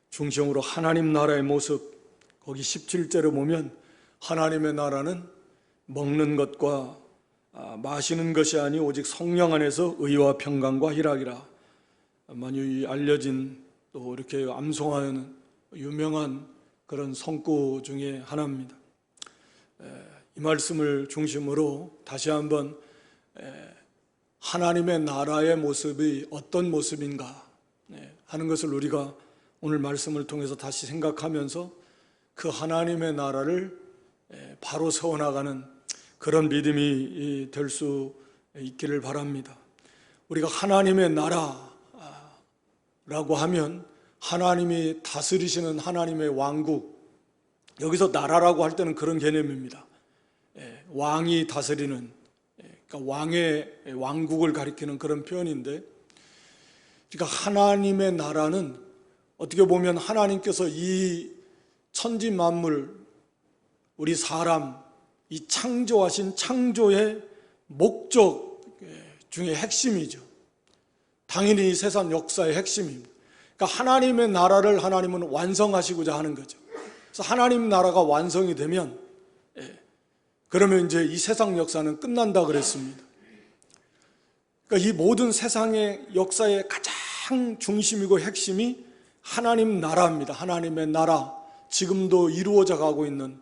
중심으로 하나님 나라의 모습, 거기 17절에 보면 하나님의 나라는 먹는 것과 마시는 것이 아니 오직 성령 안에서 의와 평강과 희락이라. 많이 알려진 또 이렇게 암송하는 유명한 그런 성구 중에 하나입니다. 이 말씀을 중심으로 다시 한번 하나님의 나라의 모습이 어떤 모습인가 하는 것을 우리가 오늘 말씀을 통해서 다시 생각하면서 그 하나님의 나라를 바로 세워나가는 그런 믿음이 될 수 있기를 바랍니다. 우리가 하나님의 나라라고 하면 하나님이 다스리시는 하나님의 왕국, 여기서 나라라고 할 때는 그런 개념입니다. 왕이 다스리는, 그러니까 왕의 왕국을 가리키는 그런 표현인데, 그러니까 하나님의 나라는 어떻게 보면 하나님께서 이 천지 만물, 우리 사람, 이 창조하신 창조의 목적 중에 핵심이죠. 당연히 이 세상 역사의 핵심입니다. 그러니까 하나님의 나라를 하나님은 완성하시고자 하는 거죠. 그래서 하나님 나라가 완성이 되면 그러면 이제 이 세상 역사는 끝난다 그랬습니다. 그러니까 이 모든 세상의 역사의 가장 중심이고 핵심이 하나님 나라입니다. 하나님의 나라, 지금도 이루어져 가고 있는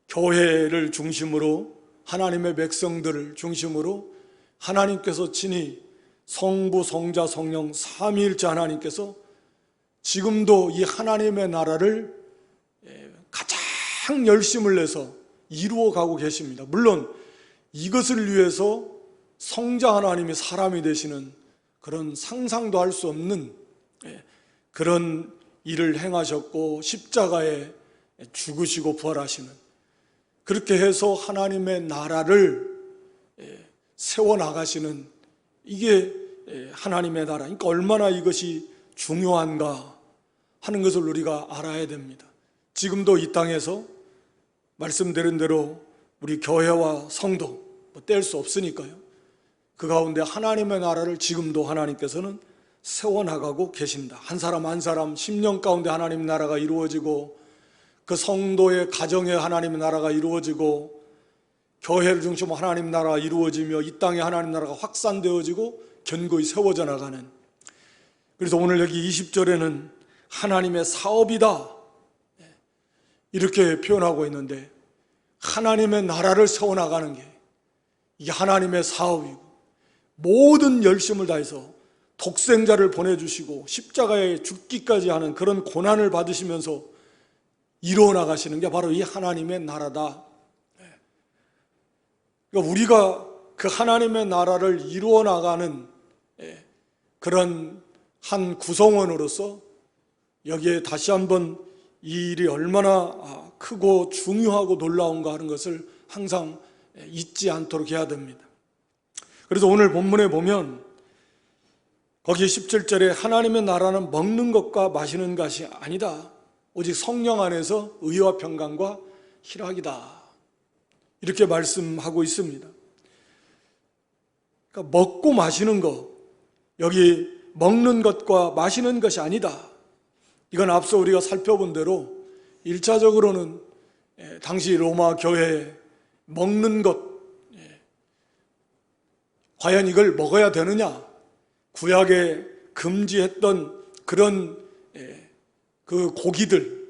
교회를 중심으로, 하나님의 백성들을 중심으로 하나님께서 친히 성부, 성자, 성령 삼위일체 하나님께서 지금도 이 하나님의 나라를 가장 열심을 내서 이루어가고 계십니다. 물론 이것을 위해서 성자 하나님이 사람이 되시는 그런 상상도 할 수 없는 그런 일을 행하셨고 십자가에 죽으시고 부활하시는, 그렇게 해서 하나님의 나라를 세워나가시는, 이게 하나님의 나라, 그러니까 얼마나 이것이 중요한가 하는 것을 우리가 알아야 됩니다. 지금도 이 땅에서 말씀드린 대로 우리 교회와 성도 뗄 수 없으니까요, 그 가운데 하나님의 나라를 지금도 하나님께서는 세워나가고 계신다. 한 사람 한 사람 10년 가운데 하나님 나라가 이루어지고, 그 성도의 가정에 하나님의 나라가 이루어지고, 교회를 중심으로 하나님 나라가 이루어지며 이 땅에 하나님 나라가 확산되어지고 견고히 세워져 나가는, 그래서 오늘 여기 20절에는 하나님의 사업이다 이렇게 표현하고 있는데, 하나님의 나라를 세워나가는 게 이게 하나님의 사업이고, 모든 열심을 다해서 독생자를 보내주시고 십자가에 죽기까지 하는 그런 고난을 받으시면서 이루어 나가시는 게 바로 이 하나님의 나라다. 그러니까 우리가 그 하나님의 나라를 이루어 나가는 그런 한 구성원으로서 여기에 다시 한번 이 일이 얼마나 크고 중요하고 놀라운가 하는 것을 항상 잊지 않도록 해야 됩니다. 그래서 오늘 본문에 보면 거기 17절에 하나님의 나라는 먹는 것과 마시는 것이 아니다, 오직 성령 안에서 의와 평강과 희락이다, 이렇게 말씀하고 있습니다. 그러니까 먹고 마시는 것, 여기 먹는 것과 마시는 것이 아니다, 이건 앞서 우리가 살펴본 대로 1차적으로는 당시 로마 교회에 먹는 것, 과연 이걸 먹어야 되느냐, 구약에 금지했던 그런 그 고기들,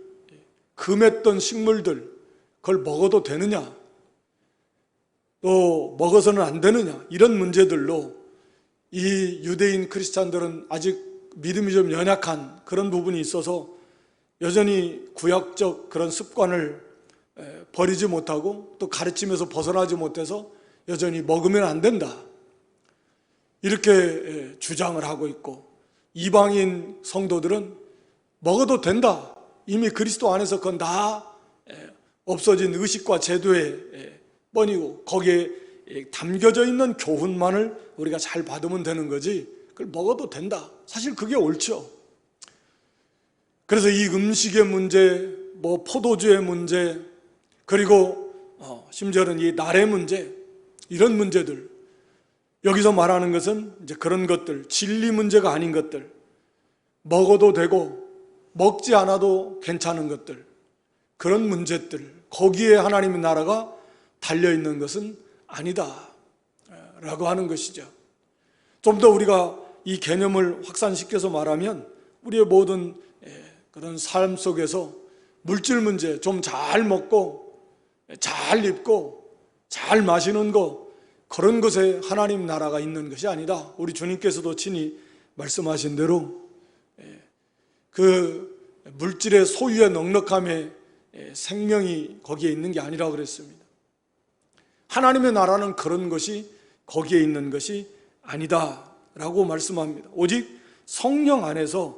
금했던 식물들, 그걸 먹어도 되느냐, 또 먹어서는 안 되느냐, 이런 문제들로 이 유대인 크리스찬들은 아직 믿음이 좀 연약한 그런 부분이 있어서 여전히 구약적 그런 습관을 버리지 못하고 또 가르치면서 벗어나지 못해서 여전히 먹으면 안 된다 이렇게 주장을 하고 있고, 이방인 성도들은 먹어도 된다, 이미 그리스도 안에서 그건 다 없어진 의식과 제도의 뻔이고 거기에 담겨져 있는 교훈만을 우리가 잘 받으면 되는 거지 그걸 먹어도 된다, 사실 그게 옳죠. 그래서 이 음식의 문제, 뭐 포도주의 문제, 그리고 심지어는 이 날의 문제, 이런 문제들, 여기서 말하는 것은 이제 그런 것들, 진리 문제가 아닌 것들, 먹어도 되고 먹지 않아도 괜찮은 것들, 그런 문제들, 거기에 하나님의 나라가 달려있는 것은 아니다 라고 하는 것이죠. 좀 더 우리가 이 개념을 확산시켜서 말하면 우리의 모든 그런 삶 속에서 물질 문제, 좀 잘 먹고 잘 입고 잘 마시는 거, 그런 것에 하나님 나라가 있는 것이 아니다. 우리 주님께서도 친히 말씀하신 대로 그 물질의 소유의 넉넉함에 생명이 거기에 있는 게 아니라 그랬습니다. 하나님의 나라는 그런 것이 거기에 있는 것이 아니다 라고 말씀합니다. 오직 성령 안에서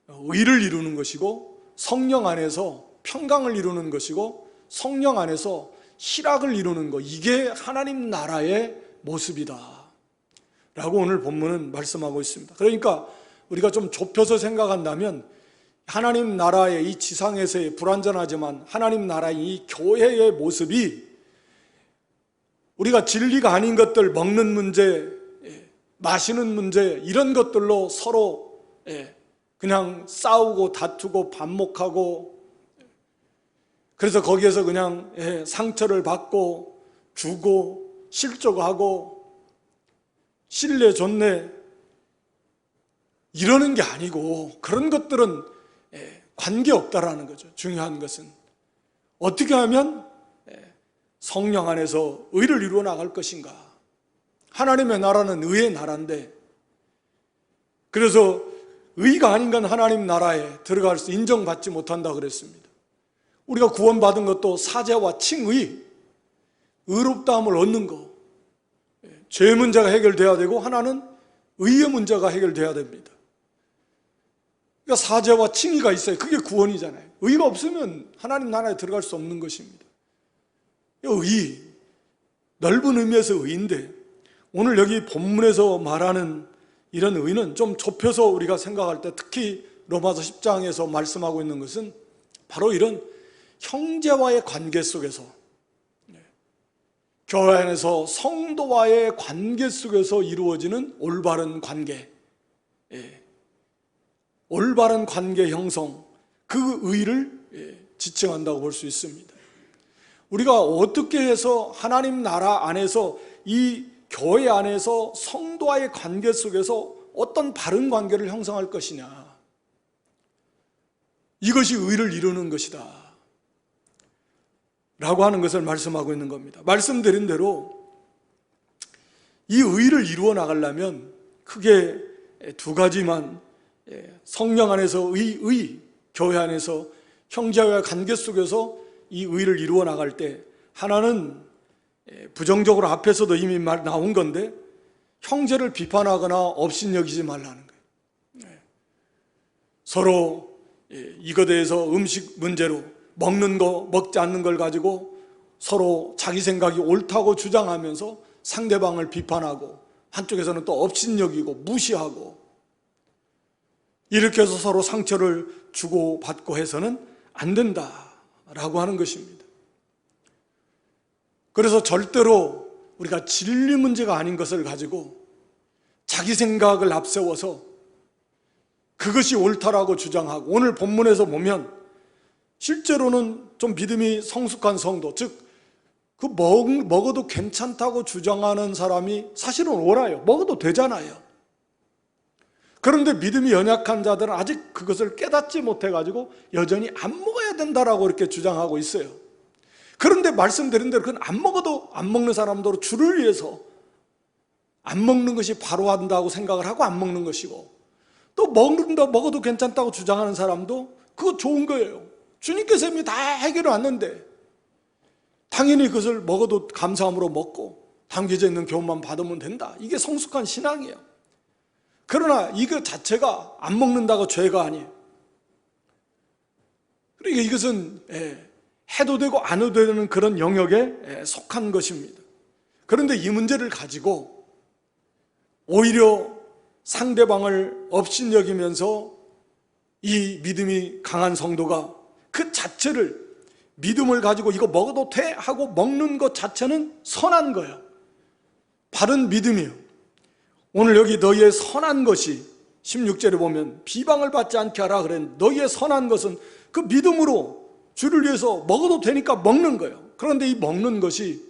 의를 이루는 것이고, 성령 안에서 평강을 이루는 것이고, 성령 안에서 희락을 이루는 것, 이게 하나님 나라의 모습이다 라고 오늘 본문은 말씀하고 있습니다. 그러니까 우리가 좀 좁혀서 생각한다면 하나님 나라의 이 지상에서의 불완전하지만 하나님 나라의 이 교회의 모습이 우리가 진리가 아닌 것들, 먹는 문제, 마시는 문제, 이런 것들로 서로 그냥 싸우고 다투고 반목하고, 그래서 거기에서 그냥 상처를 받고 주고 실족하고 신뢰 존내 이러는 게 아니고, 그런 것들은 관계없다라는 거죠. 중요한 것은 어떻게 하면 성령 안에서 의를 이루어 나갈 것인가. 하나님의 나라는 의의 나라인데, 그래서 의가 아닌 건 하나님 나라에 들어갈 수 인정받지 못한다 그랬습니다. 우리가 구원받은 것도 사죄와 칭의, 의롭다함을 얻는 거, 죄 문제가 해결돼야 되고 하나는 의의 문제가 해결돼야 됩니다. 그러니까 사죄와 칭의가 있어야 그게 구원이잖아요. 의가 없으면 하나님 나라에 들어갈 수 없는 것입니다. 의, 넓은 의미에서 의인데, 오늘 여기 본문에서 말하는 이런 의는 좀 좁혀서 우리가 생각할 때, 특히 로마서 10장에서 말씀하고 있는 것은 바로 이런 형제와의 관계 속에서, 교회 안에서 성도와의 관계 속에서 이루어지는 올바른 관계, 올바른 관계 형성, 그 의를 지칭한다고 볼 수 있습니다. 우리가 어떻게 해서 하나님 나라 안에서, 이 교회 안에서 성도와의 관계 속에서 어떤 바른 관계를 형성할 것이냐, 이것이 의를 이루는 것이다 라고 하는 것을 말씀하고 있는 겁니다. 말씀드린 대로 이 의를 이루어 나가려면 크게 두 가지만, 성령 안에서 의, 교회 안에서 형제와의 관계 속에서 이 의를 이루어 나갈 때, 하나는 부정적으로 앞에서도 이미 나온 건데, 형제를 비판하거나 업신여기지 말라는 거예요. 서로 이것에 대해서 음식 문제로 먹는 거, 먹지 않는 걸 가지고 서로 자기 생각이 옳다고 주장하면서 상대방을 비판하고, 한쪽에서는 또 업신여기고 무시하고, 이렇게 해서 서로 상처를 주고받고 해서는 안 된다라고 하는 것입니다. 그래서 절대로 우리가 진리 문제가 아닌 것을 가지고 자기 생각을 앞세워서 그것이 옳다라고 주장하고, 오늘 본문에서 보면 실제로는 좀 믿음이 성숙한 성도, 즉 그 먹어도 괜찮다고 주장하는 사람이 사실은 옳아요. 먹어도 되잖아요. 그런데 믿음이 연약한 자들은 아직 그것을 깨닫지 못해가지고 여전히 안 먹어야 된다라고 이렇게 주장하고 있어요. 그런데 말씀드린 대로 그건 안 먹어도 안 먹는 사람도 주를 위해서 안 먹는 것이 바로 한다고 생각을 하고 안 먹는 것이고, 또 먹어도 괜찮다고 주장하는 사람도 그거 좋은 거예요. 주님께서 이미 다 해결해 왔는데 당연히 그것을 먹어도 감사함으로 먹고 담겨져 있는 교훈만 받으면 된다. 이게 성숙한 신앙이에요. 그러나 이거 자체가 안 먹는다고 죄가 아니에요. 그러니까 이것은 해도 되고 안 해도 되는 그런 영역에 속한 것입니다. 그런데 이 문제를 가지고 오히려 상대방을 업신여기면서 이 믿음이 강한 성도가 그 자체를, 믿음을 가지고 이거 먹어도 돼 하고 먹는 것 자체는 선한 거예요. 바른 믿음이에요. 오늘 여기 너희의 선한 것이, 16절에 보면 비방을 받지 않게 하라 그랬. 너희의 선한 것은 그 믿음으로 주를 위해서 먹어도 되니까 먹는 거예요. 그런데 이 먹는 것이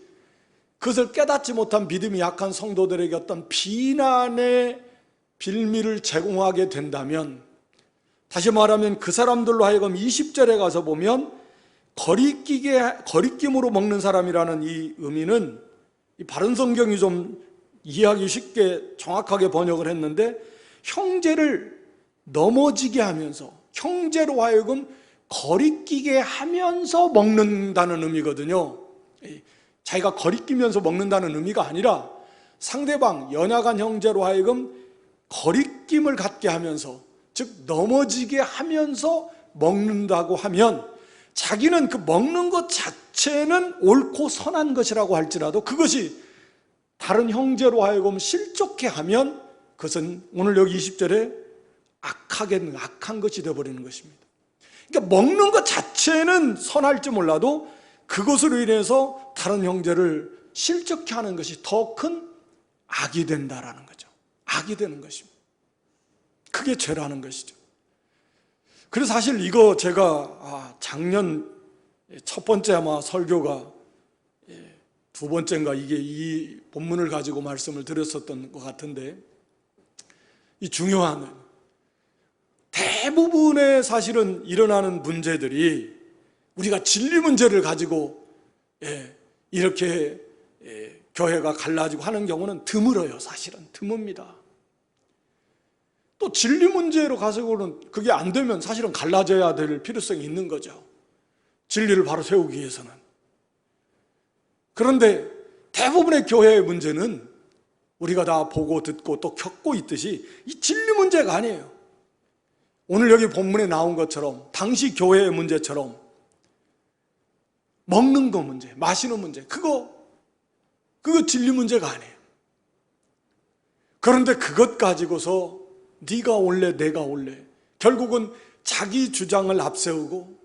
그것을 깨닫지 못한 믿음이 약한 성도들에게 어떤 비난의 빌미를 제공하게 된다면, 다시 말하면 그 사람들로 하여금 20절에 가서 보면 거리낌으로 먹는 사람이라는 이 의미는, 이 바른 성경이 좀 이해하기 쉽게 정확하게 번역을 했는데, 형제를 넘어지게 하면서, 형제로 하여금 거리끼게 하면서 먹는다는 의미거든요. 자기가 거리끼면서 먹는다는 의미가 아니라 상대방, 연약한 형제로 하여금 거리낌을 갖게 하면서, 즉 넘어지게 하면서 먹는다고 하면, 자기는 그 먹는 것 자체는 옳고 선한 것이라고 할지라도 그것이 다른 형제로 하여금 실족해 하면 그것은 오늘 여기 20절에 악한 것이 되어버리는 것입니다. 그러니까 먹는 것 자체는 선할지 몰라도 그것으로 인해서 다른 형제를 실족해 하는 것이 더 큰 악이 된다라는 거죠. 악이 되는 것입니다. 그게 죄라는 것이죠. 그래서 사실 이거 제가 작년 첫 번째 아마 설교가 두 번째인가 이게 이 본문을 가지고 말씀을 드렸었던 것 같은데, 이 중요한 대부분의 사실은 일어나는 문제들이 우리가 진리 문제를 가지고 이렇게 교회가 갈라지고 하는 경우는 드물어요. 사실은 드뭅니다. 또 진리 문제로 가지고는 그게 안 되면 사실은 갈라져야 될 필요성이 있는 거죠. 진리를 바로 세우기 위해서는. 그런데 대부분의 교회의 문제는 우리가 다 보고 듣고 또 겪고 있듯이 이 진리 문제가 아니에요. 오늘 여기 본문에 나온 것처럼 당시 교회의 문제처럼 먹는 거 문제, 마시는 문제, 그거 진리 문제가 아니에요. 그런데 그것 가지고서 네가 옳래 내가 옳래, 결국은 자기 주장을 앞세우고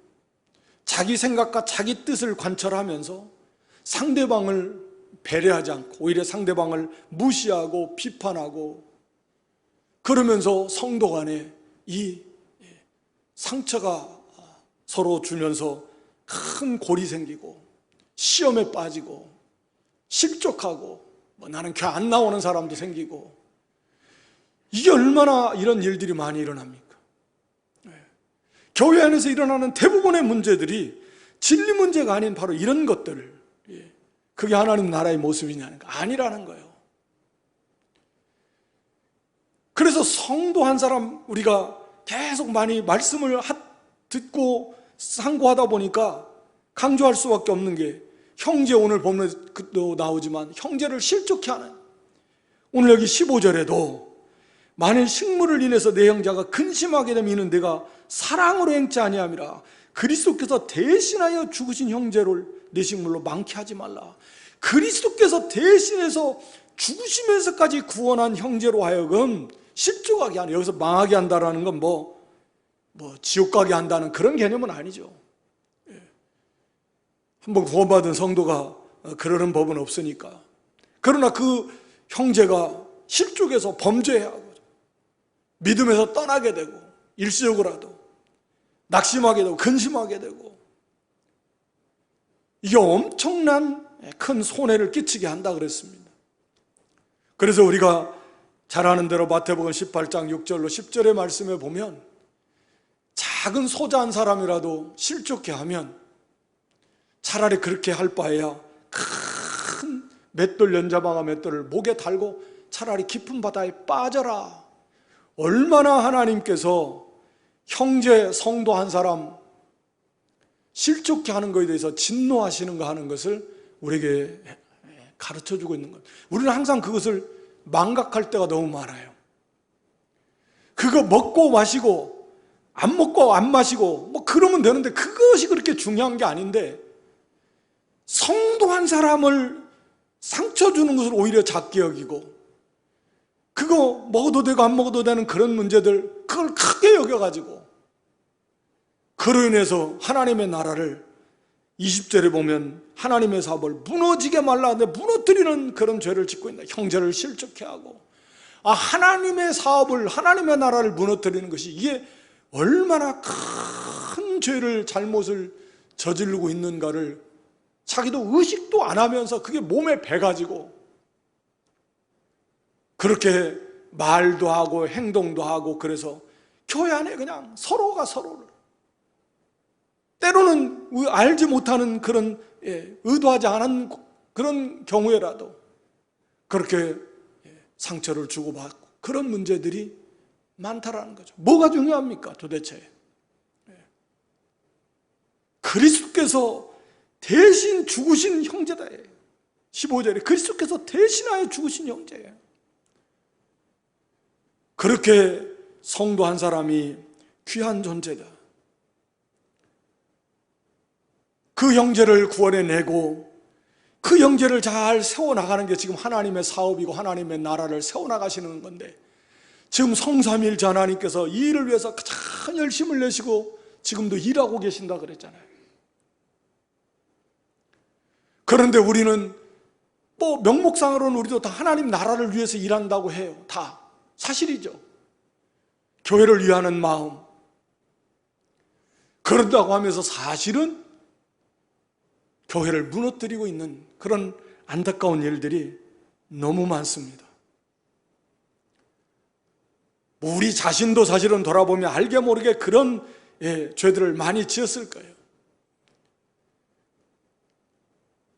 자기 생각과 자기 뜻을 관철하면서 상대방을 배려하지 않고 오히려 상대방을 무시하고 비판하고, 그러면서 성도 간에 이 상처가 서로 주면서 큰 골이 생기고 시험에 빠지고 실족하고 나는 교회 안 나오는 사람도 생기고, 이게 얼마나 이런 일들이 많이 일어납니까? 교회 안에서 일어나는 대부분의 문제들이 진리 문제가 아닌 바로 이런 것들을, 그게 하나님 나라의 모습이냐는 거 아니라는 거예요. 그래서 성도 한 사람 우리가 계속 많이 말씀을 듣고 상고하다 보니까 강조할 수밖에 없는 게, 형제, 오늘 본문에도 나오지만 형제를 실족해 하는, 오늘 여기 15절에도 만일 식물을 인해서 내 형제가 근심하게 되면 이는 내가 사랑으로 행치 아니함이라. 그리스도께서 대신하여 죽으신 형제를 내 식물로 많게 하지 말라. 그리스도께서 대신해서 죽으시면서까지 구원한 형제로 하여금 실족하게 하는, 여기서 망하게 한다라는 건 지옥 가게 한다는 그런 개념은 아니죠. 한번 구원받은 성도가 그러는 법은 없으니까. 그러나 그 형제가 실족해서 범죄하고 믿음에서 떠나게 되고 일시적으로라도 낙심하게 되고 근심하게 되고, 이게 엄청난 큰 손해를 끼치게 한다 그랬습니다. 그래서 우리가 잘 아는 대로 마태복음 18장 6절로 10절의 말씀에 보면, 작은 소자 한 사람이라도 실족해 하면 차라리 그렇게 할 바에야 큰 맷돌, 연자방아 맷돌을 목에 달고 차라리 깊은 바다에 빠져라. 얼마나 하나님께서 형제, 성도 한 사람 실족해 하는 것에 대해서 진노하시는가 하는 것을 우리에게 가르쳐주고 있는 것. 우리는 항상 그것을 망각할 때가 너무 많아요. 그거 먹고 마시고 안 먹고 안 마시고 그러면 되는데, 그것이 그렇게 중요한 게 아닌데, 성도 한 사람을 상처 주는 것을 오히려 작게 여기고, 그거 먹어도 되고 안 먹어도 되는 그런 문제들, 그걸 크게 여겨가지고, 그로 인해서 하나님의 나라를 20절에 보면 하나님의 사업을 무너지게 말라 하는데 무너뜨리는 그런 죄를 짓고 있다. 형제를 실족해 하고 하나님의 사업을, 하나님의 나라를 무너뜨리는 것이 이게 얼마나 큰 죄를, 잘못을 저지르고 있는가를 자기도 의식도 안 하면서 그게 몸에 배가지고 그렇게 말도 하고 행동도 하고, 그래서 교회 안에 그냥 서로가 서로를, 때로는 알지 못하는 그런, 의도하지 않은 그런 경우에라도 그렇게 상처를 주고받고, 그런 문제들이 많다라는 거죠. 뭐가 중요합니까 도대체? 그리스도께서 대신 죽으신 형제다. 15절에 그리스도께서 대신하여 죽으신 형제예요. 그렇게 성도 한 사람이 귀한 존재다. 그 형제를 구원해내고 그 형제를 잘 세워나가는 게 지금 하나님의 사업이고 하나님의 나라를 세워나가시는 건데, 지금 성삼일체 하나님께서 이 일을 위해서 가장 열심을 내시고 지금도 일하고 계신다 그랬잖아요. 그런데 우리는 명목상으로는 우리도 다 하나님 나라를 위해서 일한다고 해요. 다 사실이죠. 교회를 위하는 마음, 그런다고 하면서 사실은 교회를 무너뜨리고 있는 그런 안타까운 일들이 너무 많습니다. 우리 자신도 사실은 돌아보면 알게 모르게 그런 죄들을 많이 지었을 거예요.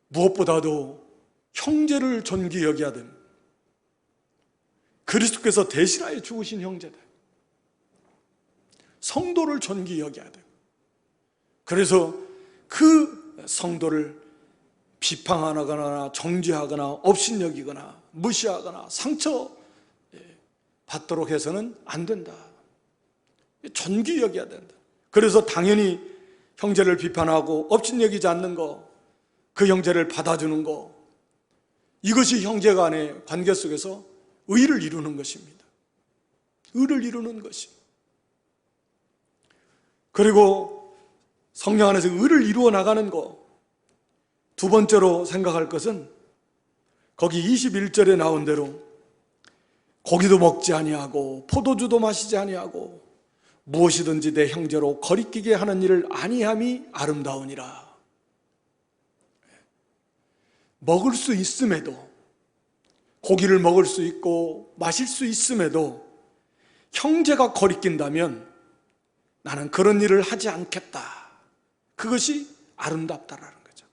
무엇보다도 형제를 존귀 여겨야 됩니다. 그리스도께서 대신하여 죽으신 형제다. 성도를 존귀 여겨야 돼요. 그래서 그 성도를 비판하거나 정죄하거나 업신여기거나 무시하거나 상처 받도록 해서는 안 된다. 존귀 여겨야 된다. 그래서 당연히 형제를 비판하고 업신여기지 않는 거, 그 형제를 받아주는 거, 이것이 형제 간의 관계 속에서 의를 이루는 것입니다. 의를 이루는 것입니다. 그리고 성령 안에서 의를 이루어 나가는 것, 두 번째로 생각할 것은 거기 21절에 나온 대로 고기도 먹지 아니하고 포도주도 마시지 아니하고 무엇이든지 내 형제로 거리끼게 하는 일을 아니함이 아름다우니라. 먹을 수 있음에도, 고기를 먹을 수 있고 마실 수 있음에도 형제가 거리낀다면 나는 그런 일을 하지 않겠다. 그것이 아름답다라는 거죠.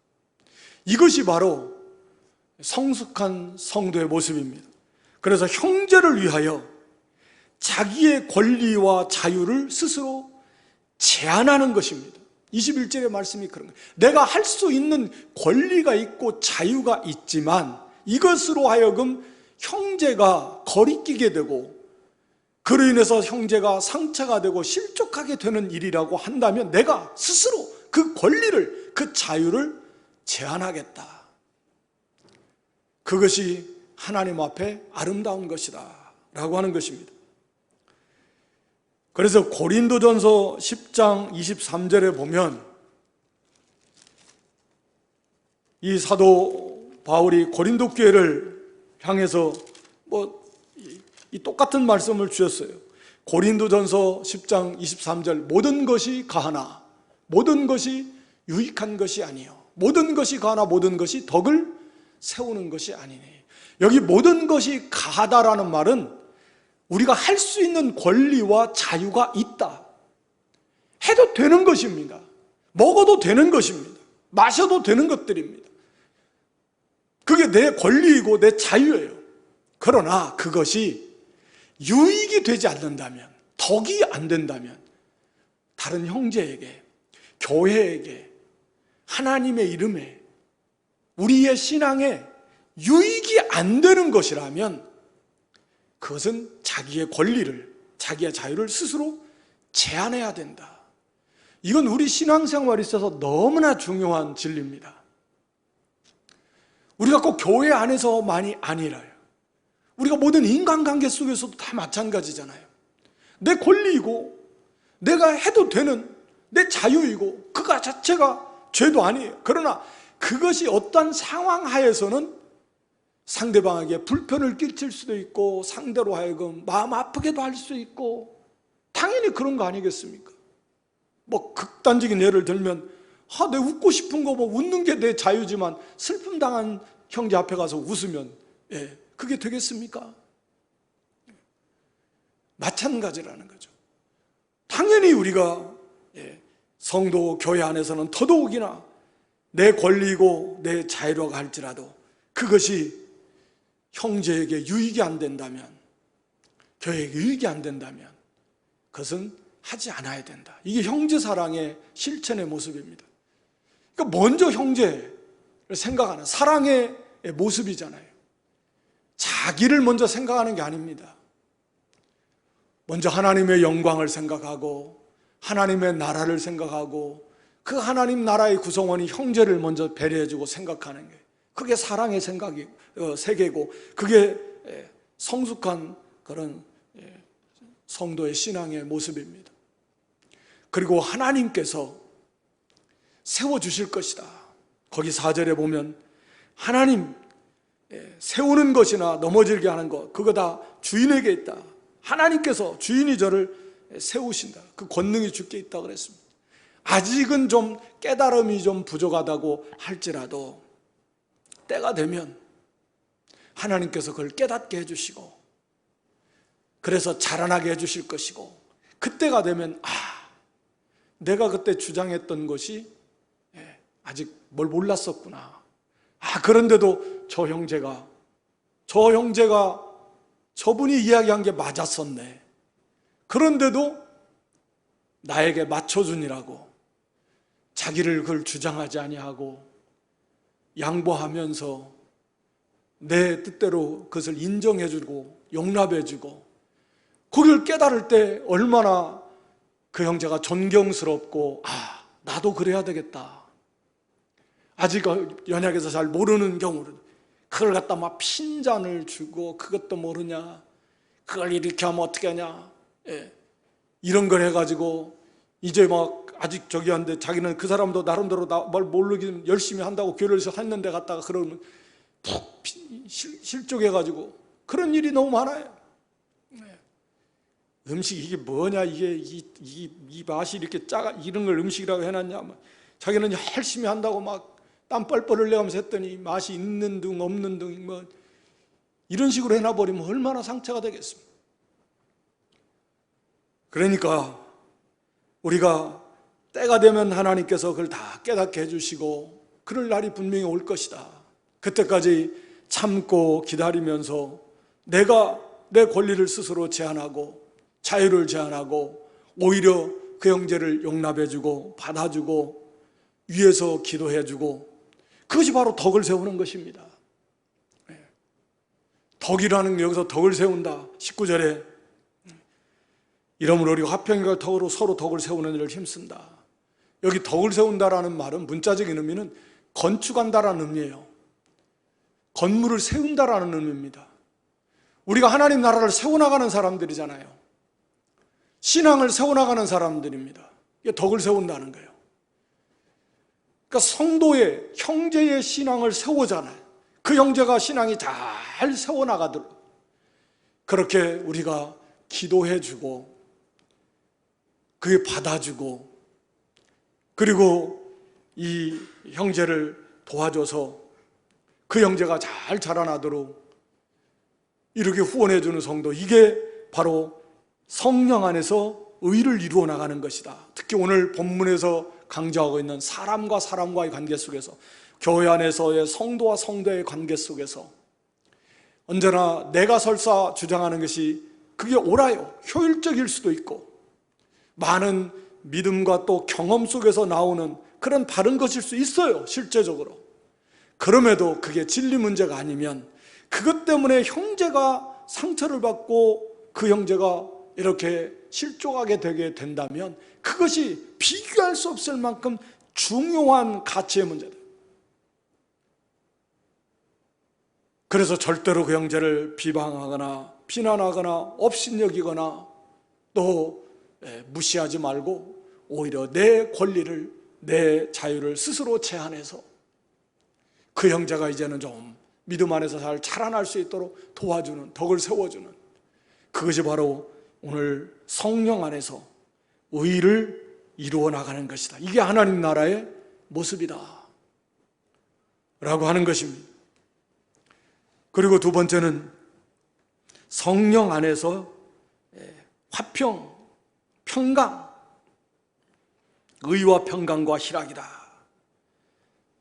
이것이 바로 성숙한 성도의 모습입니다. 그래서 형제를 위하여 자기의 권리와 자유를 스스로 제한하는 것입니다. 21절의 말씀이 그런 거예요. 내가 할 수 있는 권리가 있고 자유가 있지만 이것으로 하여금 형제가 거리끼게 되고 그로 인해서 형제가 상처가 되고 실족하게 되는 일이라고 한다면 내가 스스로 그 권리를, 그 자유를 제한하겠다. 그것이 하나님 앞에 아름다운 것이다 라고 하는 것입니다. 그래서 고린도전서 10장 23절에 보면 이 사도 바울이 고린도 교회를 향해서 이 똑같은 말씀을 주셨어요. 고린도전서 10장 23절, 모든 것이 가하나 모든 것이 유익한 것이 아니요 모든 것이 가하나 모든 것이 덕을 세우는 것이 아니니. 여기 모든 것이 가하다라는 말은 우리가 할 수 있는 권리와 자유가 있다. 해도 되는 것입니다. 먹어도 되는 것입니다. 마셔도 되는 것들입니다. 그게 내 권리이고 내 자유예요. 그러나 그것이 유익이 되지 않는다면, 덕이 안 된다면 다른 형제에게, 교회에게, 하나님의 이름에, 우리의 신앙에 유익이 안 되는 것이라면 그것은 자기의 권리를, 자기의 자유를 스스로 제한해야 된다. 이건 우리 신앙생활에 있어서 너무나 중요한 진리입니다. 우리가 꼭 교회 안에서만이 아니라요. 우리가 모든 인간관계 속에서도 다 마찬가지잖아요. 내 권리이고 내가 해도 되는 내 자유이고 그가 자체가 죄도 아니에요. 그러나 그것이 어떤 상황 하에서는 상대방에게 불편을 끼칠 수도 있고 상대로 하여금 마음 아프게도 할 수 있고 당연히 그런 거 아니겠습니까? 뭐 극단적인 예를 들면 내 웃고 싶은 거 뭐 웃는 게 내 자유지만 슬픔 당한 형제 앞에 가서 웃으면 그게 되겠습니까? 마찬가지라는 거죠. 당연히 우리가 성도 교회 안에서는 더더욱이나 내 권리고 내 자유라고 할지라도 그것이 형제에게 유익이 안 된다면, 교회에게 유익이 안 된다면 그것은 하지 않아야 된다. 이게 형제사랑의 실천의 모습입니다. 그러니까 먼저 형제를 생각하는 사랑의 모습이잖아요. 자기를 먼저 생각하는 게 아닙니다. 먼저 하나님의 영광을 생각하고 하나님의 나라를 생각하고 그 하나님 나라의 구성원이 형제를 먼저 배려해주고 생각하는 게 그게 사랑의 세계고 그게 성숙한 그런 성도의 신앙의 모습입니다. 그리고 하나님께서 세워주실 것이다. 거기 4절에 보면 하나님 세우는 것이나 넘어지게 하는 것 그거 다 주인에게 있다. 하나님께서 주인이 저를 세우신다. 그 권능이 주께 있다 그랬습니다. 아직은 좀 깨달음이 좀 부족하다고 할지라도 때가 되면 하나님께서 그걸 깨닫게 해주시고 그래서 자라나게 해주실 것이고 그때가 되면 내가 그때 주장했던 것이 아직 뭘 몰랐었구나. 그런데도 저 형제가 저분이 이야기한 게 맞았었네. 그런데도 나에게 맞춰주니라고 자기를 그걸 주장하지 아니하고 양보하면서 내 뜻대로 그것을 인정해주고 용납해주고 그걸 깨달을 때 얼마나 그 형제가 존경스럽고 나도 그래야 되겠다. 아직 연약해서 잘 모르는 경우는 그걸 갖다 막 핀잔을 주고 그것도 모르냐 그걸 이렇게 하면 어떻게 하냐 이런 걸 해가지고 이제 막 아직 저기 한데 자기는 그 사람도 나름대로 뭘 모르긴 열심히 한다고 교회에서 했는데 갔다가 그러면 푹 실족해가지고 그런 일이 너무 많아요. 음식 이게 뭐냐 이 맛이 이렇게 짜가 이런 걸 음식이라고 해놨냐 자기는 열심히 한다고 막 땀 뻘뻘 흘려가면서 했더니 맛이 있는 둥 없는 둥 뭐 이런 식으로 해놔버리면 얼마나 상처가 되겠습니까? 그러니까 우리가 때가 되면 하나님께서 그걸 다 깨닫게 해주시고 그럴 날이 분명히 올 것이다. 그때까지 참고 기다리면서 내가 내 권리를 스스로 제한하고 자유를 제한하고 오히려 그 형제를 용납해주고 받아주고 위에서 기도해주고 그것이 바로 덕을 세우는 것입니다. 덕이라는 게 여기서 덕을 세운다. 19절에 이러므로 우리가 화평과 덕으로 서로 덕을 세우는 일을 힘쓴다. 여기 덕을 세운다라는 말은 문자적인 의미는 건축한다라는 의미예요. 건물을 세운다라는 의미입니다. 우리가 하나님 나라를 세워나가는 사람들이잖아요. 신앙을 세워나가는 사람들입니다. 이게 덕을 세운다는 거예요. 그러니까 성도의 형제의 신앙을 세우잖아요. 그 형제가 신앙이 잘 세워나가도록 그렇게 우리가 기도해주고 그게 받아주고 그리고 이 형제를 도와줘서 그 형제가 잘 자라나도록 이렇게 후원해주는 성도 이게 바로 성령 안에서 의를 이루어 나가는 것이다. 특히 오늘 본문에서 강조하고 있는 사람과 사람과의 관계 속에서 교회 안에서의 성도와 성도의 관계 속에서 언제나 내가 설사 주장하는 것이 그게 옳아요. 효율적일 수도 있고 많은 믿음과 또 경험 속에서 나오는 그런 바른 것일 수 있어요. 실제적으로. 그럼에도 그게 진리 문제가 아니면 그것 때문에 형제가 상처를 받고 그 형제가 이렇게 실족하게 되게 된다면 그것이 비교할 수 없을 만큼 중요한 가치의 문제다. 그래서 절대로 그 형제를 비방하거나 비난하거나 업신여기거나 또 무시하지 말고 오히려 내 권리를 내 자유를 스스로 제한해서 그 형제가 이제는 좀 믿음 안에서 잘 자라날 수 있도록 도와주는, 덕을 세워주는, 그것이 바로 오늘 성령 안에서 의를 이루어 나가는 것이다. 이게 하나님 나라의 모습이다 라고 하는 것입니다. 그리고 두 번째는 성령 안에서 화평, 평강, 의와 평강과 희락이다.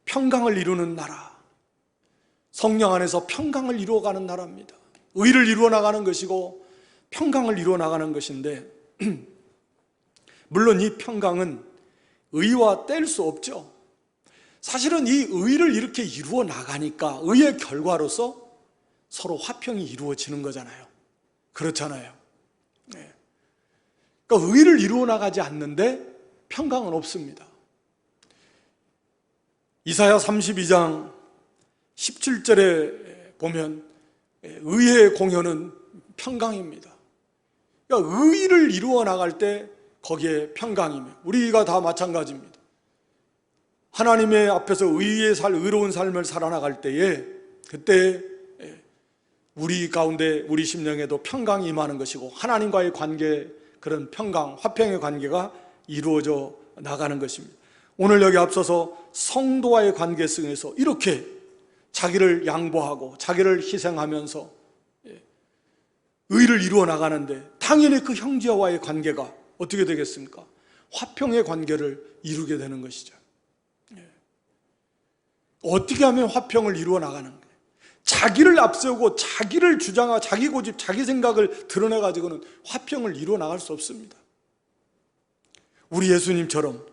평강을 이루는 나라, 성령 안에서 평강을 이루어가는 나라입니다. 의를 이루어 나가는 것이고 평강을 이루어 나가는 것인데, 물론 이 평강은 의와 뗄 수 없죠. 사실은 이 의를 이렇게 이루어 나가니까 의의 결과로서 서로 화평이 이루어지는 거잖아요. 그렇잖아요. 네. 그러니까 의를 이루어 나가지 않는데 평강은 없습니다. 이사야 32장 17절에 보면 의의 공효는 평강입니다. 그러니까 의를 이루어 나갈 때 거기에 평강이며, 우리가 다 마찬가지입니다. 하나님의 앞에서 의로운 삶을 살아나갈 때에 그때 우리 가운데, 우리 심령에도 평강이 임하는 것이고 하나님과의 관계, 그런 평강, 화평의 관계가 이루어져 나가는 것입니다. 오늘 여기 앞서서 성도와의 관계 속에서 이렇게 자기를 양보하고 자기를 희생하면서 의를 이루어 나가는데, 당연히 그 형제와의 관계가 어떻게 되겠습니까? 화평의 관계를 이루게 되는 것이죠. 어떻게 하면 화평을 이루어 나가는 거예요? 자기를 앞세우고 자기를 주장하고 자기 고집, 자기 생각을 드러내가지고는 화평을 이루어 나갈 수 없습니다. 우리 예수님처럼,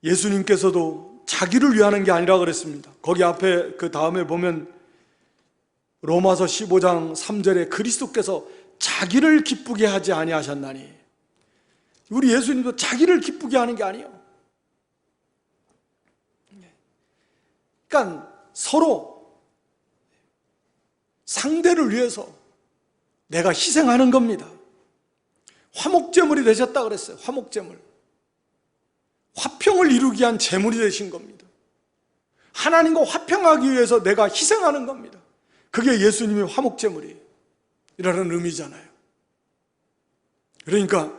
예수님께서도 자기를 위하는 게 아니라 그랬습니다. 거기 앞에 그 다음에 보면 로마서 15장 3절에 그리스도께서 자기를 기쁘게 하지 아니하셨나니, 우리 예수님도 자기를 기쁘게 하는 게 아니에요. 그러니까 서로 상대를 위해서 내가 희생하는 겁니다. 화목제물이 되셨다 그랬어요. 화목제물. 화평을 이루기 위한 제물이 되신 겁니다. 하나님과 화평하기 위해서 내가 희생하는 겁니다. 그게 예수님의 화목제물이에요. 이라는 의미잖아요. 그러니까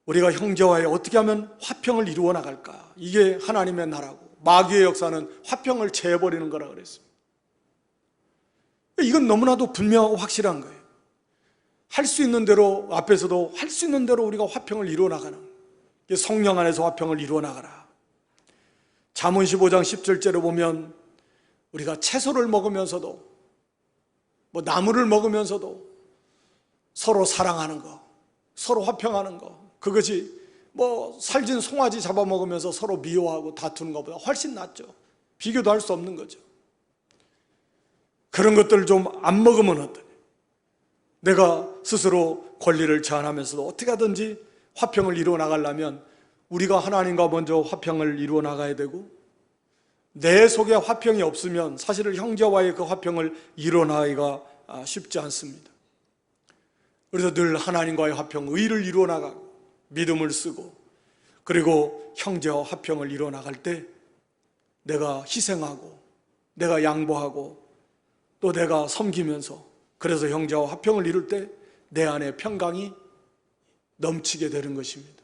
우리가 형제와의 어떻게 하면 화평을 이루어 나갈까? 이게 하나님의 나라고, 마귀의 역사는 화평을 재해버리는 거라 그랬습니다. 이건 너무나도 분명하고 확실한 거예요. 할 수 있는 대로, 앞에서도 할 수 있는 대로 우리가 화평을 이루어 나가는, 성령 안에서 화평을 이루어 나가라. 잠언 15장 17절에 보면 우리가 채소를 먹으면서도, 나물을 먹으면서도 서로 사랑하는 거, 서로 화평하는 거, 그것이 살진 송아지 잡아먹으면서 서로 미워하고 다투는 것보다 훨씬 낫죠. 비교도 할 수 없는 거죠. 그런 것들을 좀 안 먹으면 어떠냐? 내가 스스로 권리를 제한하면서도 어떻게 하든지 화평을 이루어 나가려면 우리가 하나님과 먼저 화평을 이루어 나가야 되고, 내 속에 화평이 없으면 사실은 형제와의 그 화평을 이루어 나가기가 쉽지 않습니다. 그래서 늘 하나님과의 화평, 의를 이루어 나가고 믿음을 쓰고, 그리고 형제와 화평을 이루어 나갈 때 내가 희생하고 내가 양보하고 또 내가 섬기면서, 그래서 형제와 화평을 이룰 때 내 안에 평강이 넘치게 되는 것입니다.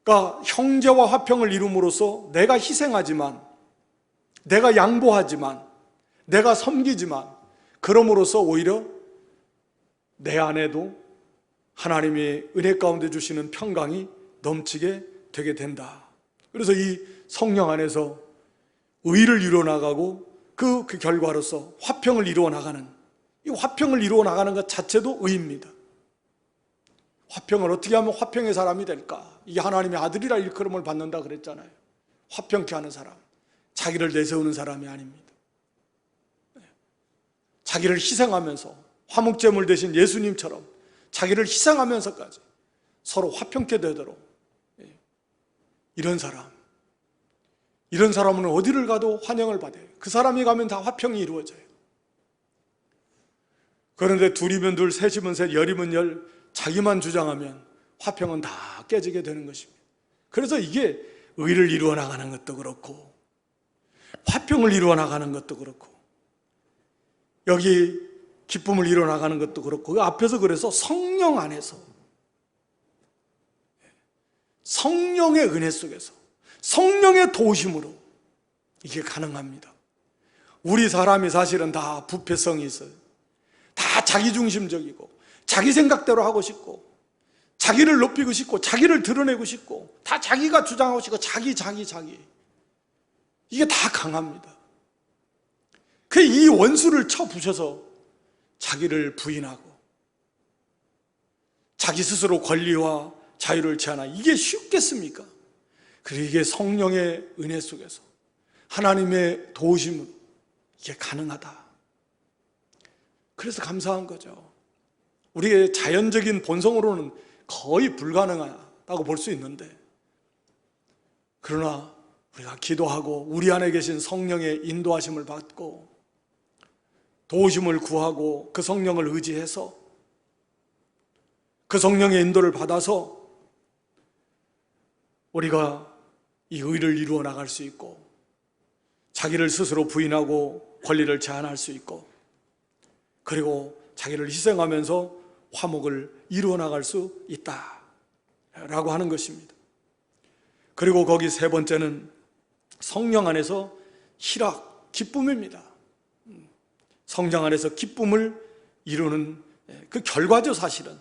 그러니까 형제와 화평을 이룸으로써 내가 희생하지만, 내가 양보하지만, 내가 섬기지만, 그럼으로써 오히려 내 안에도 하나님의 은혜 가운데 주시는 평강이 넘치게 되게 된다. 그래서 이 성령 안에서 의를 이루어 나가고 그 결과로서 화평을 이루어 나가는, 이 화평을 이루어 나가는 것 자체도 의입니다. 화평을 어떻게 하면 화평의 사람이 될까? 이게 하나님의 아들이라 일컬음을 받는다 그랬잖아요. 화평케 하는 사람, 자기를 내세우는 사람이 아닙니다. 자기를 희생하면서 화목제물 대신 예수님처럼 자기를 희생하면서까지 서로 화평케 되도록, 이런 사람은 어디를 가도 환영을 받아요. 그 사람이 가면 다 화평이 이루어져요. 그런데 둘이면 둘, 셋이면 셋, 열이면 열, 자기만 주장하면 화평은 다 깨지게 되는 것입니다. 그래서 이게 의를 이루어 나가는 것도 그렇고, 화평을 이루어 나가는 것도 그렇고, 여기 기쁨을 이루어 나가는 것도 그렇고, 그 앞에서 그래서 성령 안에서, 성령의 은혜 속에서, 성령의 도우심으로 이게 가능합니다. 우리 사람이 사실은 다 부패성이 있어요. 다 자기중심적이고, 자기 생각대로 하고 싶고, 자기를 높이고 싶고, 자기를 드러내고 싶고, 다 자기가 주장하고 싶고, 자기. 이게 다 강합니다. 이 원수를 쳐 부셔서 자기를 부인하고, 자기 스스로 권리와 자유를 제한하고, 이게 쉽겠습니까? 그리고 이게 성령의 은혜 속에서 하나님의 도우심으로 이게 가능하다. 그래서 감사한 거죠. 우리의 자연적인 본성으로는 거의 불가능하다고 볼 수 있는데, 그러나 우리가 기도하고 우리 안에 계신 성령의 인도하심을 받고 도우심을 구하고 그 성령을 의지해서 그 성령의 인도를 받아서 우리가 이 의를 이루어 나갈 수 있고, 자기를 스스로 부인하고 권리를 제한할 수 있고, 그리고 자기를 희생하면서 화목을 이루어 나갈 수 있다라고 하는 것입니다. 그리고 거기 세 번째는 성령 안에서 희락, 기쁨입니다. 성령 안에서 기쁨을 이루는 그 결과죠. 사실은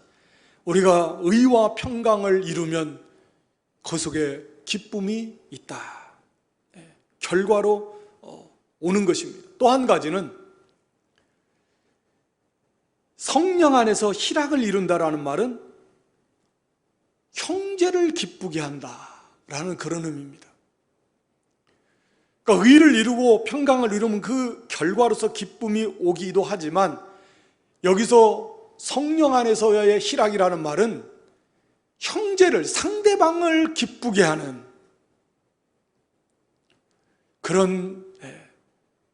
우리가 의와 평강을 이루면 그 속에 기쁨이 있다, 결과로 오는 것입니다. 또 한 가지는 성령 안에서 희락을 이룬다라는 말은 형제를 기쁘게 한다라는 그런 의미입니다. 그러니까 의를 이루고 평강을 이루면 그 결과로서 기쁨이 오기도 하지만, 여기서 성령 안에서의 희락이라는 말은 형제를, 상대방을 기쁘게 하는 그런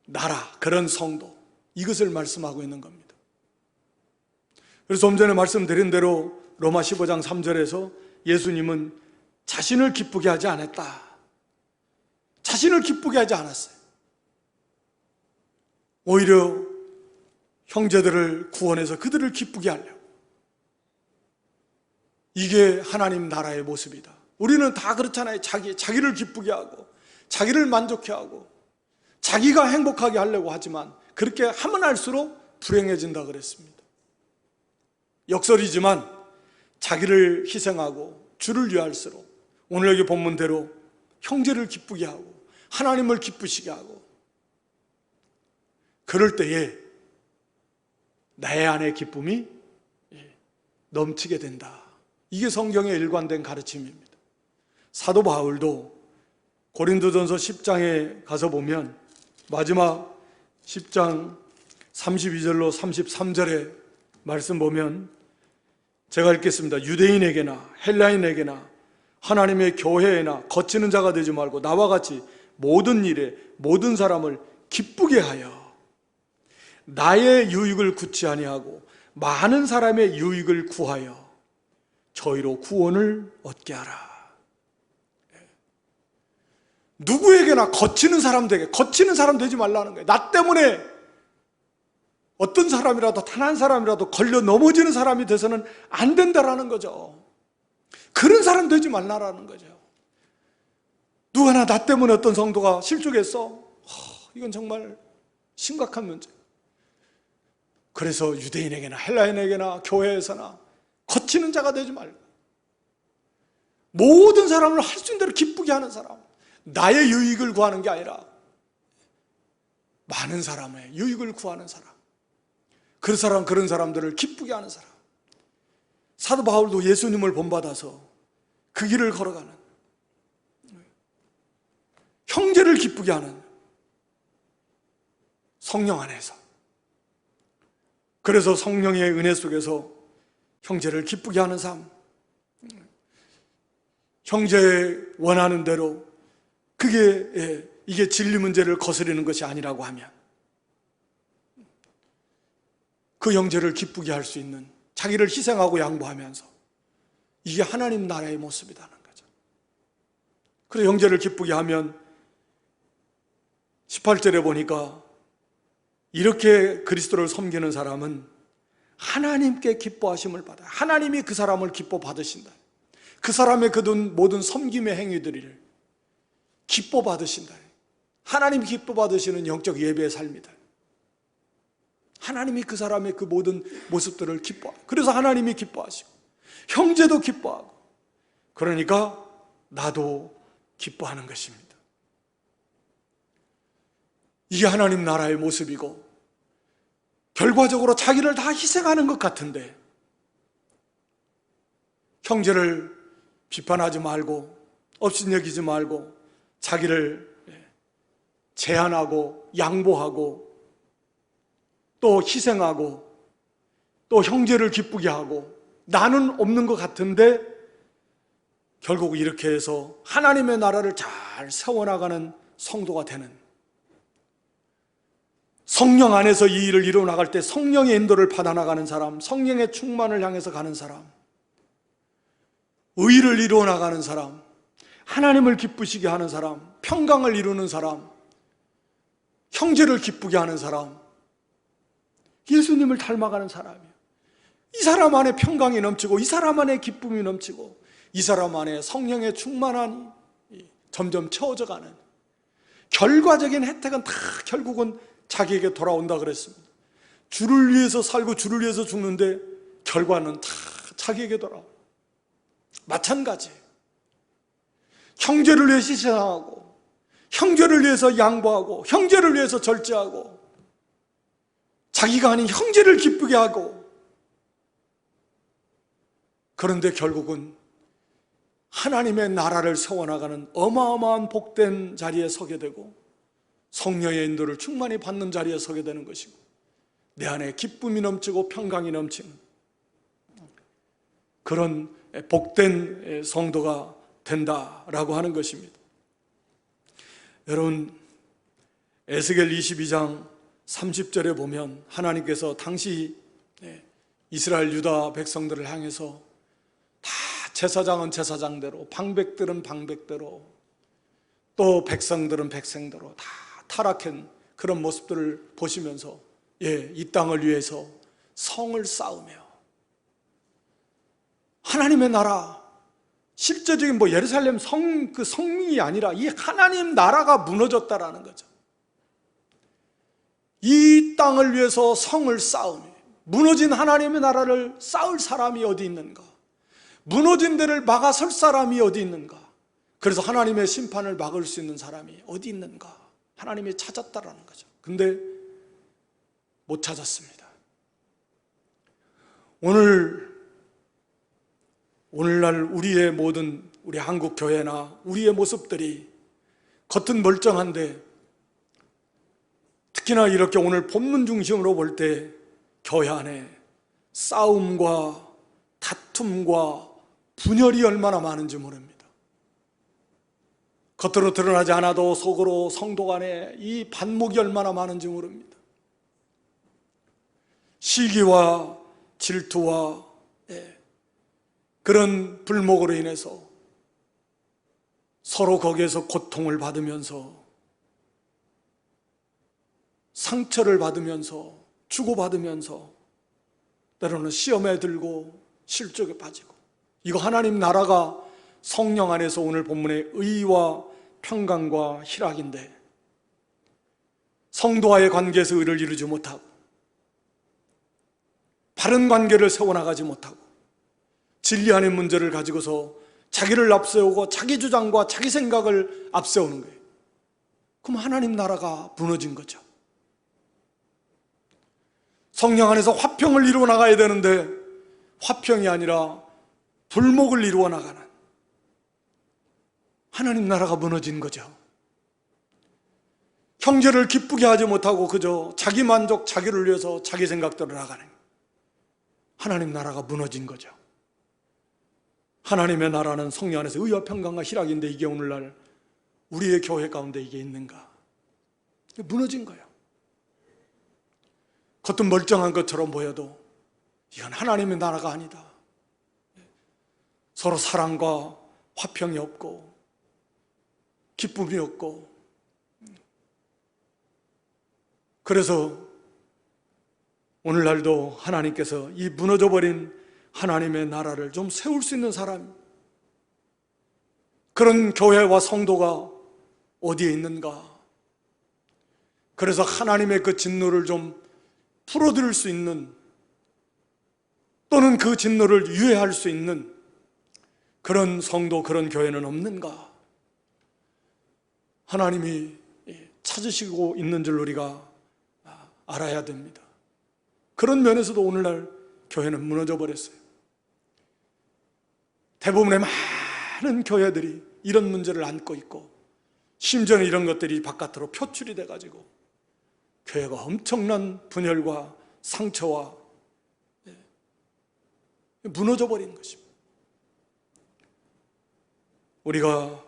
나라, 그런 성도, 이것을 말씀하고 있는 겁니다. 그래서 좀 전에 말씀드린 대로 로마 15장 3절에서 예수님은 자신을 기쁘게 하지 않았다. 자신을 기쁘게 하지 않았어요. 오히려 형제들을 구원해서 그들을 기쁘게 하려고. 이게 하나님 나라의 모습이다. 우리는 다 그렇잖아요. 자기를 기쁘게 하고, 자기를 만족해 하고, 자기가 행복하게 하려고 하지만, 그렇게 하면 할수록 불행해진다 그랬습니다. 역설이지만 자기를 희생하고 주를 위할수록, 오늘 여기 본문대로 형제를 기쁘게 하고 하나님을 기쁘시게 하고, 그럴 때에 나의 안에 기쁨이 넘치게 된다. 이게 성경의 일관된 가르침입니다. 사도 바울도 고린도전서 10장에 가서 보면 마지막 10장 32절로 33절에 말씀 보면, 제가 읽겠습니다. 유대인에게나 헬라인에게나 하나님의 교회에나 거치는 자가 되지 말고 나와 같이 모든 일에 모든 사람을 기쁘게 하여 나의 유익을 구치 아니하고 많은 사람의 유익을 구하여 저희로 구원을 얻게 하라. 누구에게나 거치는 사람 되지 말라는 거예요. 나 때문에 어떤 사람이라도, 단 한 사람이라도 걸려 넘어지는 사람이 돼서는 안 된다라는 거죠. 그런 사람 되지 말라라는 거죠. 누가나 나 때문에 어떤 성도가 실족했어? 이건 정말 심각한 문제. 그래서 유대인에게나 헬라인에게나 교회에서나 거치는 자가 되지 말고 모든 사람을 할 수 있는 대로 기쁘게 하는 사람, 나의 유익을 구하는 게 아니라 많은 사람의 유익을 구하는 사람, 그런 사람들을 기쁘게 하는 사람. 사도 바울도 예수님을 본받아서 그 길을 걸어가는, 형제를 기쁘게 하는 성령 안에서, 그래서 성령의 은혜 속에서 형제를 기쁘게 하는 삶, 형제의 원하는 대로, 이게 진리 문제를 거스르는 것이 아니라고 하면 그 형제를 기쁘게 할 수 있는, 자기를 희생하고 양보하면서, 이게 하나님 나라의 모습이라는 거죠. 그래서 형제를 기쁘게 하면 18절에 보니까 이렇게 그리스도를 섬기는 사람은 하나님께 기뻐하심을 받아요. 하나님이 그 사람을 기뻐 받으신다. 그 사람의 그 모든 섬김의 행위들을 기뻐 받으신다. 하나님이 기뻐 받으시는 영적 예배의 삶이다. 하나님이 그 사람의 그 모든 모습들을 기뻐하고, 그래서 하나님이 기뻐하시고 형제도 기뻐하고, 그러니까 나도 기뻐하는 것입니다. 이게 하나님 나라의 모습이고, 결과적으로 자기를 다 희생하는 것 같은데 형제를 비판하지 말고 업신여기지 말고 자기를 제한하고 양보하고 또 희생하고 또 형제를 기쁘게 하고 나는 없는 것 같은데 결국 이렇게 해서 하나님의 나라를 잘 세워나가는 성도가 되는, 성령 안에서 이 일을 이루어나갈 때 성령의 인도를 받아나가는 사람, 성령의 충만을 향해서 가는 사람, 의를 이루어나가는 사람, 하나님을 기쁘시게 하는 사람, 평강을 이루는 사람, 형제를 기쁘게 하는 사람, 예수님을 닮아가는 사람이에요. 이 사람 안에 평강이 넘치고, 이 사람 안에 기쁨이 넘치고, 이 사람 안에 성령의 충만함이 점점 채워져가는, 결과적인 혜택은 다 결국은 자기에게 돌아온다 그랬습니다. 주를 위해서 살고 주를 위해서 죽는데 결과는 다 자기에게 돌아와요. 마찬가지, 형제를 위해 희생하고 형제를 위해서 양보하고 형제를 위해서 절제하고 자기가 아닌 형제를 기쁘게 하고, 그런데 결국은 하나님의 나라를 세워나가는 어마어마한 복된 자리에 서게 되고 성령의 인도를 충만히 받는 자리에 서게 되는 것이고, 내 안에 기쁨이 넘치고 평강이 넘치는 그런 복된 성도가 된다라고 하는 것입니다. 여러분, 에스겔 22장 30절에 보면 하나님께서 당시 이스라엘 유다 백성들을 향해서 다 제사장은 제사장대로, 방백들은 방백대로, 또 백성들은 백성대로 다 타락한 그런 모습들을 보시면서 이 땅을 위해서 성을 쌓으며 하나님의 나라, 실제적인 예루살렘 그 성이 아니라 이 하나님 나라가 무너졌다라는 거죠. 이 땅을 위해서 성을 쌓으며 무너진 하나님의 나라를 쌓을 사람이 어디 있는가? 무너진 데를 막아설 사람이 어디 있는가? 그래서 하나님의 심판을 막을 수 있는 사람이 어디 있는가? 하나님이 찾았다라는 거죠. 근데 못 찾았습니다. 오늘날 우리의 모든, 우리 한국 교회나 우리의 모습들이 겉은 멀쩡한데, 특히나 이렇게 오늘 본문 중심으로 볼 때 교회 안에 싸움과 다툼과 분열이 얼마나 많은지 모릅니다. 겉으로 드러나지 않아도 속으로 성도 간에 이 반목이 얼마나 많은지 모릅니다. 시기와 질투와 그런 불목으로 인해서 서로 거기에서 고통을 받으면서 상처를 받으면서 주고받으면서 때로는 시험에 들고 실족에 빠지고, 이거 하나님 나라가 성령 안에서 오늘 본문의 의와 평강과 희락인데 성도와의 관계에서 의를 이루지 못하고 바른 관계를 세워나가지 못하고 진리 안의 문제를 가지고서 자기를 앞세우고 자기 주장과 자기 생각을 앞세우는 거예요. 그럼 하나님 나라가 무너진 거죠. 성령 안에서 화평을 이루어 나가야 되는데 화평이 아니라 불목을 이루어 나가는 하나님 나라가 무너진 거죠. 형제를 기쁘게 하지 못하고 그저 자기 만족, 자기를 위해서 자기 생각대로 나가는 하나님 나라가 무너진 거죠. 하나님의 나라는 성령 안에서 의와 평강과 희락인데 이게 오늘날 우리의 교회 가운데 이게 있는가? 무너진 거예요. 겉은 멀쩡한 것처럼 보여도 이건 하나님의 나라가 아니다. 서로 사랑과 화평이 없고 기쁨이 없고 그래서 오늘날도 하나님께서 이 무너져버린 하나님의 나라를 좀 세울 수 있는 사람, 그런 교회와 성도가 어디에 있는가? 그래서 하나님의 그 진노를 좀 풀어드릴 수 있는, 또는 그 진노를 유예할 수 있는 그런 성도, 그런 교회는 없는가? 하나님이 찾으시고 있는 줄 우리가 알아야 됩니다. 그런 면에서도 오늘날 교회는 무너져 버렸어요. 대부분의 많은 교회들이 이런 문제를 안고 있고, 심지어는 이런 것들이 바깥으로 표출이 돼가지고 교회가 엄청난 분열과 상처와 무너져 버리는 것입니다. 우리가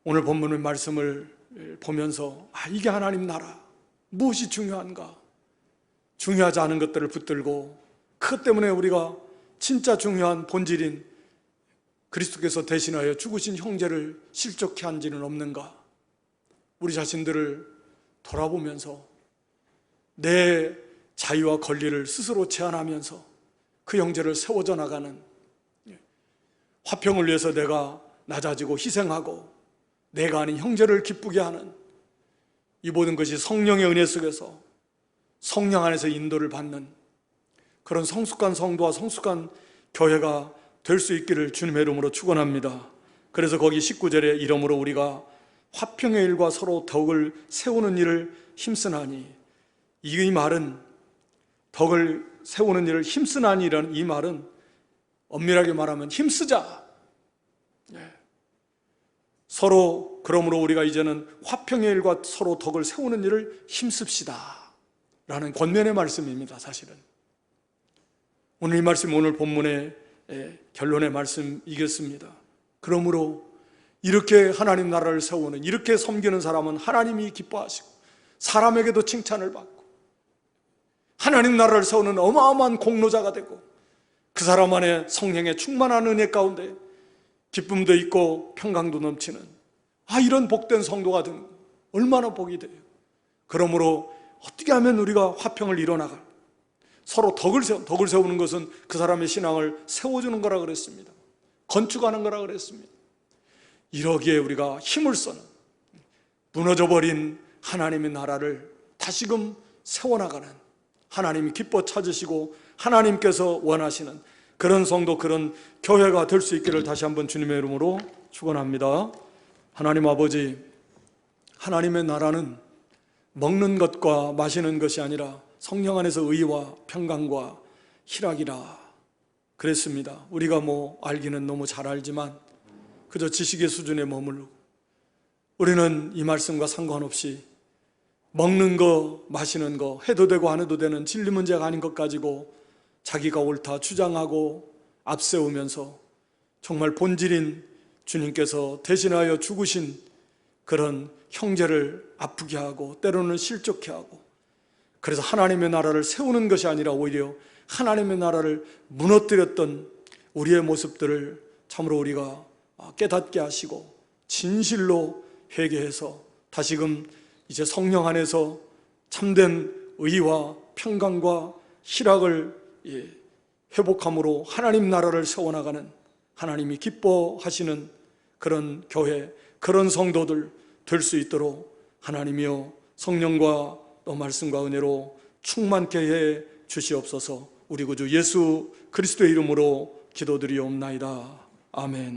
오늘 본문의 말씀을 보면서 이게 하나님 나라, 무엇이 중요한가? 중요하지 않은 것들을 붙들고, 그것 때문에 우리가 진짜 중요한 본질인 그리스도께서 대신하여 죽으신 형제를 실족해 한지는 없는가? 우리 자신들을 돌아보면서 내 자유와 권리를 스스로 제한하면서 그 형제를 세워져 나가는, 화평을 위해서 내가 낮아지고 희생하고 내가 아닌 형제를 기쁘게 하는 이 모든 것이 성령의 은혜 속에서 성령 안에서 인도를 받는 그런 성숙한 성도와 성숙한 교회가 될 수 있기를 주님의 이름으로 축원합니다. 그래서 거기 19절에 이러므로 우리가 화평의 일과 서로 덕을 세우는 일을 힘쓰나니, 이 말은, 덕을 세우는 일을 힘쓰나니라는 이 말은 엄밀하게 말하면 힘쓰자, 서로, 그러므로 우리가 이제는 화평의 일과 서로 덕을 세우는 일을 힘씁시다 라는 권면의 말씀입니다. 사실은 오늘 이 말씀, 오늘 본문의 결론의 말씀이겠습니다. 그러므로 이렇게 하나님 나라를 세우는, 이렇게 섬기는 사람은 하나님이 기뻐하시고 사람에게도 칭찬을 받고 하나님 나라를 세우는 어마어마한 공로자가 되고, 그 사람 안에 성령의 충만한 은혜 가운데 기쁨도 있고 평강도 넘치는, 이런 복된 성도가 되는, 얼마나 복이 돼요. 그러므로 어떻게 하면 우리가 화평을 이뤄나갈, 서로 덕을 세우는 것은 그 사람의 신앙을 세워주는 거라 그랬습니다. 건축하는 거라 그랬습니다. 이러기에 우리가 힘을 써는, 무너져버린 하나님의 나라를 다시금 세워나가는, 하나님이 기뻐 찾으시고 하나님께서 원하시는 그런 성도, 그런 교회가 될 수 있기를 다시 한번 주님의 이름으로 축원합니다. 하나님 아버지, 하나님의 나라는 먹는 것과 마시는 것이 아니라 성령 안에서 의와 평강과 희락이라 그랬습니다. 우리가 알기는 너무 잘 알지만 그저 지식의 수준에 머무르고, 우리는 이 말씀과 상관없이 먹는 거, 마시는 거, 해도 되고 안 해도 되는 진리 문제가 아닌 것 가지고 자기가 옳다 주장하고 앞세우면서 정말 본질인 주님께서 대신하여 죽으신 그런 형제를 아프게 하고 때로는 실족해 하고, 그래서 하나님의 나라를 세우는 것이 아니라 오히려 하나님의 나라를 무너뜨렸던 우리의 모습들을 참으로 우리가 깨닫게 하시고 진실로 회개해서 다시금 이제 성령 안에서 참된 의와 평강과 희락을 회복함으로 하나님 나라를 세워나가는, 하나님이 기뻐하시는 그런 교회, 그런 성도들 될 수 있도록 하나님이여 성령과 또 말씀과 은혜로 충만케 해 주시옵소서. 우리 구주 예수 그리스도의 이름으로 기도드리옵나이다. 아멘.